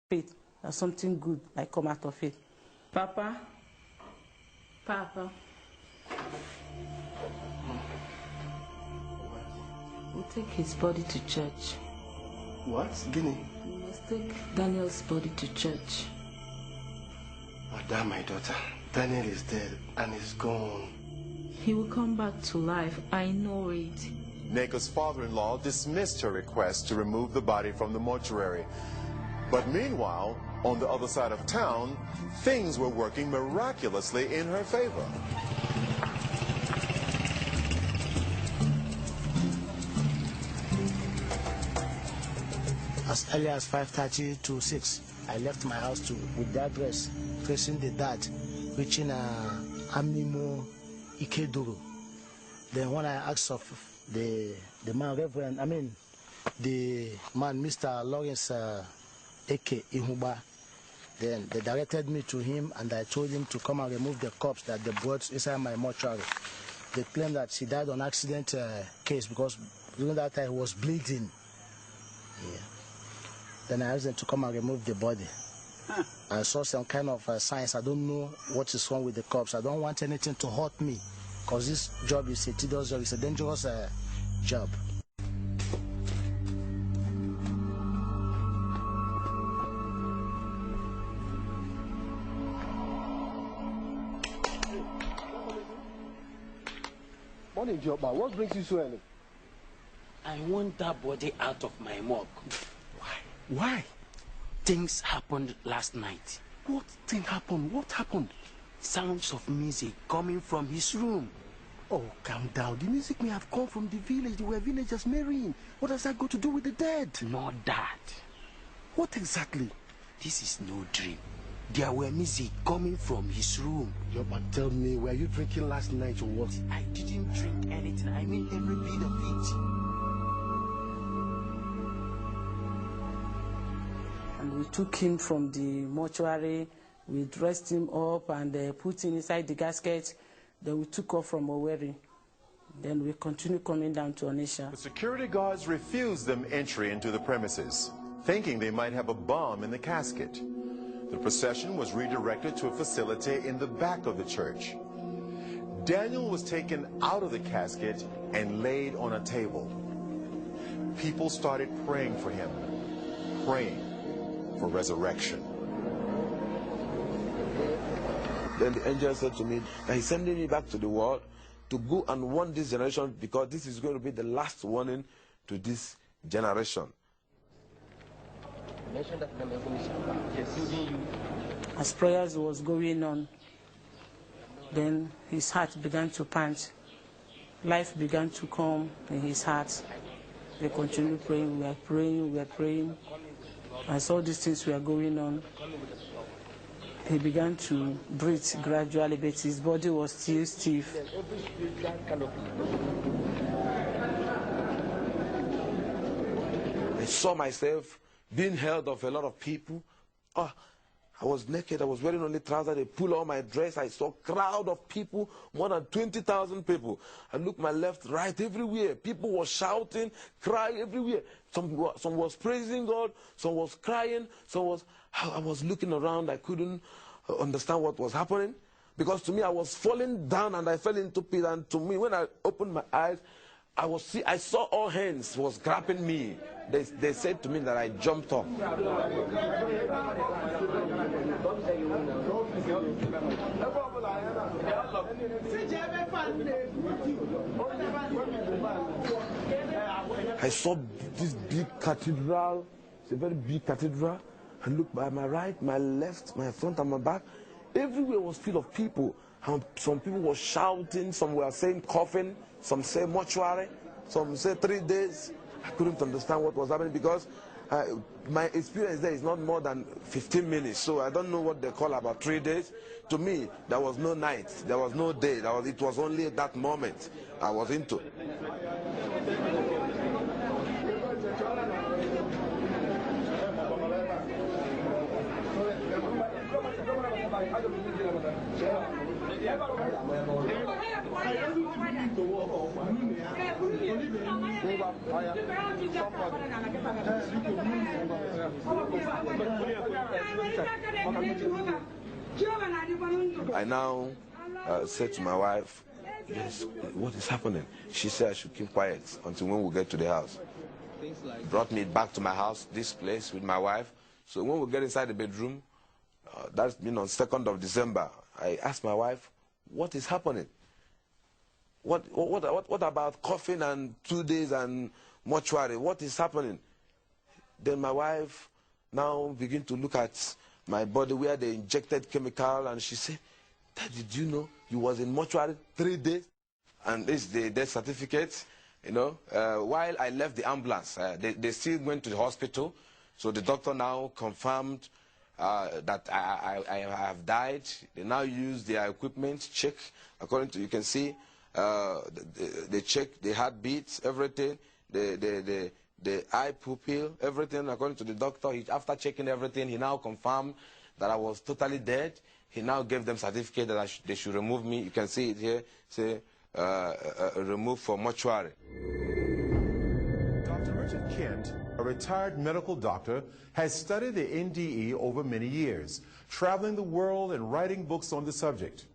faith, that something good might come out of it. Papa, we'll take his body to church. What? Guinea? We must take Daniel's body to church. Madam, my daughter, Daniel is dead and is gone. He will come back to life, I know it. Naka's father-in-law dismissed her request to remove the body from the mortuary. But meanwhile, on the other side of town, things were working miraculously in her favor. As early as 5:30 to 6, I left my house with the address facing the dad, reaching Amnimo Ikeduru. Then when I asked of the man, the man, Mr. Lawrence Eke Ihuba, then they directed me to him and I told him to come and remove the corpse that they brought inside my mortuary. They claimed that she died on accident case because during that time he was bleeding. Yeah. Then I asked them to come and remove the body. I saw some kind of signs. I don't know what is wrong with the corpse. I don't want anything to hurt me because this job is a tedious job. It's a dangerous job. Morning, Joba. What brings you so early? I want that body out of my morgue. Why? Things happened last night. What thing happened? What happened? Sounds of music coming from his room. Oh, calm down. The music may have come from the village. There were villagers marrying. What does that got to do with the dead? Not that. What exactly? This is no dream. There were music coming from his room. Joba, tell me, were you drinking last night or what? I didn't drink anything. I mean every bit of it. And we took him from the mortuary, we dressed him up and put him inside the casket. Then we took off from Owerri. Then we continued coming down to Onitsha. The security guards refused them entry into the premises, thinking they might have a bomb in the casket. The procession was redirected to a facility in the back of the church. Daniel was taken out of the casket and laid on a table. People started praying for him, praying for resurrection. Then the angel said to me that he's sending me back to the world to go and warn this generation because this is going to be the last warning to this generation. As prayers was going on, then his heart began to pant. Life began to come in his heart. They continued praying, we were praying. As all these things were going on, he began to breathe gradually, but his body was still stiff. I saw myself being held of a lot of people. I was naked, I was wearing only trousers, they pulled all my dress. I saw a crowd of people, more than 20,000 people. I looked my left, right, everywhere. People were shouting, crying everywhere. Some was praising God, some was crying, I was looking around, I couldn't understand what was happening. Because to me, I was falling down and I fell into pit. And to me, when I opened my eyes, I saw all hands was grabbing me. They said to me that I jumped up. I saw this big cathedral. It's a very big cathedral. I looked by my right, my left, my front and my back. Everywhere was full of people. And some people were shouting, some were saying coffin, some say mortuary, some say 3 days. I couldn't understand what was happening because my experience there is not more than 15 minutes. So I don't know what they call about 3 days. To me, there was no night, there was no day. It was only that moment I was into. I now said to my wife, yes, what is happening? She said I should keep quiet until when we get to the house. Brought me back to my house, this place, with my wife. So when we get inside the bedroom, that's been on 2nd of December, I asked my wife, what is happening? What about coffin and 2 days and mortuary? What is happening? Then my wife now begin to look at my body where they injected chemical, and she said, Dad, did you know you was in mortuary 3 days? And this is the death certificate, you know. While I left the ambulance, they still went to the hospital. So the doctor now confirmed that I have died. They now use their equipment, check, according to, you can see, they check the heartbeats, everything, the eye pupil, everything, according to the doctor. After checking everything, he now confirmed that I was totally dead. He now gave them certificate that they should remove me. You can see it here, say, removed from mortuary. Dr. Richard Kent, a retired medical doctor, has studied the NDE over many years, traveling the world and writing books on the subject.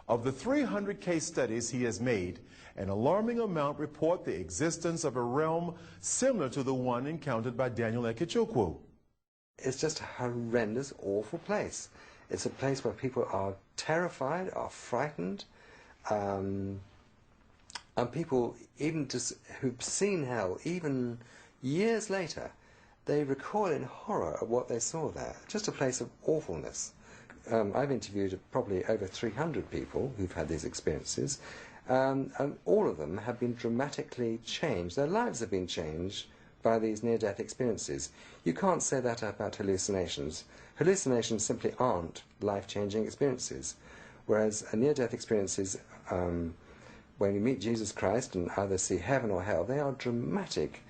Of the 300 case studies he has made, an alarming amount report the existence of a realm similar to the one encountered by Daniel Ekechukwu. It's just a horrendous, awful place. It's a place where people are terrified, are frightened, and people, even just who've seen hell, even years later, they recoil in horror at what they saw there. Just a place of awfulness. I've interviewed probably over 300 people who've had these experiences, and all of them have been dramatically changed. Their lives have been changed by these near-death experiences. You can't say that about hallucinations. Hallucinations simply aren't life-changing experiences, whereas near-death experiences, when you meet Jesus Christ and either see heaven or hell, they are dramatic,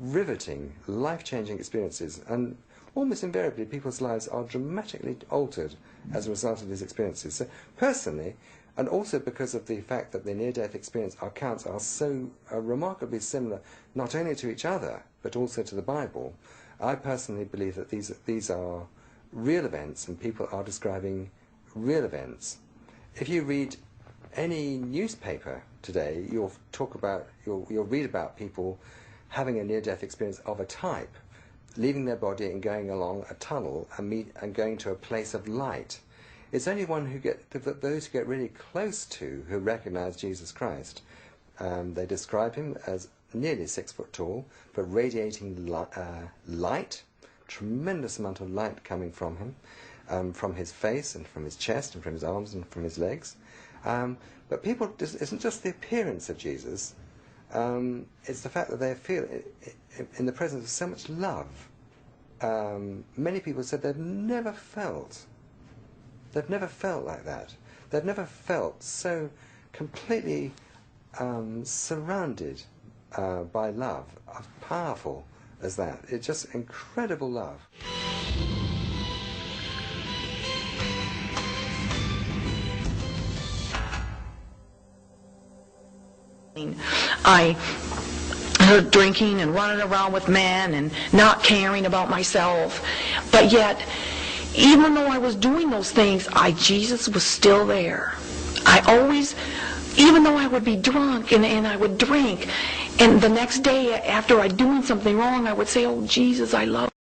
riveting, life-changing experiences, and almost invariably people's lives are dramatically altered as a result of these experiences. So personally, and also because of the fact that the near-death experience accounts are so remarkably similar not only to each other but also to the Bible, I personally believe that these are real events and people are describing real events. If you read any newspaper today, you'll read about people having a near-death experience of a type, leaving their body and going along a tunnel and going to a place of light. It's only those who get really close to who recognize Jesus Christ. They describe him as nearly 6 foot tall, but radiating light, tremendous amount of light coming from him, from his face and from his chest and from his arms and from his legs. But people, it isn't just the appearance of Jesus, it's the fact that they feel in the presence of so much love. Many people said they've never felt like that. They've never felt so completely surrounded by love, as powerful as that. It's just incredible love. I was drinking and running around with men and not caring about myself. But yet, even though I was doing those things, Jesus was still there. I always, even though I would be drunk and I would drink, and the next day after I'd doing something wrong, I would say, oh, Jesus, I love you.